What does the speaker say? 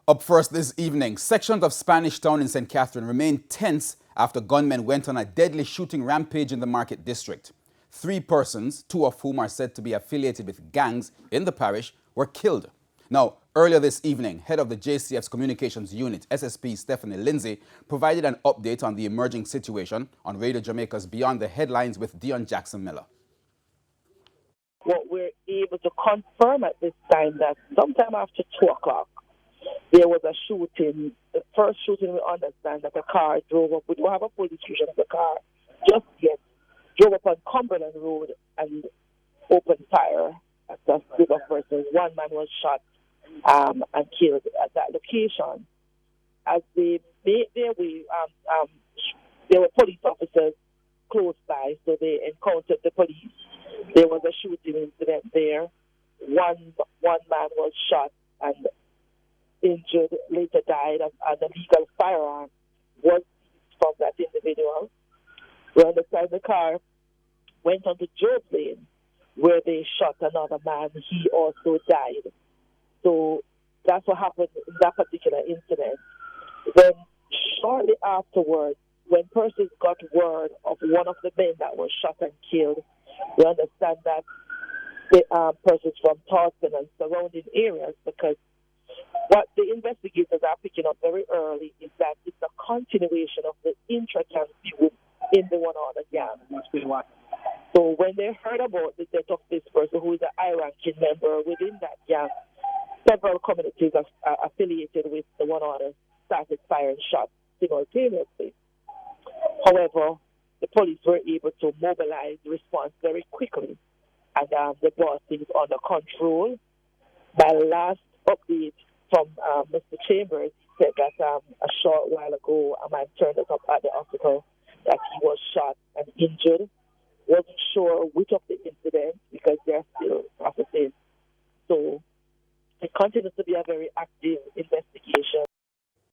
Up first this evening, sections of Spanish Town in St. Catherine remained tense after gunmen went on a deadly shooting rampage in the market district. 3 persons, 2 of whom are said to be affiliated with gangs in the parish, were killed. Now, earlier this evening, head of the JCF's communications unit, SSP Stephanie Lindsay, provided an update on the emerging situation on Radio Jamaica's Beyond the Headlines with Dion Jackson Miller. What we're able to confirm at this time that sometime after 2 o'clock, there was a shooting. The first shooting, we understand that a car drove up. We don't have a full description of the car just yet. Drove up on Cumberland Road and opened fire at a group of persons. One man was shot and killed at that location. As they made their way, there were police officers close by, so they encountered the police. There was a shooting incident there. One man was shot and injured, later died, and a legal firearm was seized from that individual. We understand the car went on to Job Lane, where they shot another man. He also died. So that's what happened in that particular incident. Then shortly afterwards, when persons got word of one of the men that was shot and killed, we understand that the persons from Taunton and surrounding areas, because what the investigators are picking up very early is that it's a continuation of the intra-camp feud in the One Order gang. So when they heard about the death of this person, who is an high-ranking member within that gang, several communities affiliated with the One Order started firing shots simultaneously. However, the police were able to mobilize response very quickly, and they brought things under control. My last update from Mr. Chambers said that a short while ago, a man turned up at the hospital that he was shot and injured. Wasn't sure which of the incidents because they're still processing. So it continues to be a very active investigation.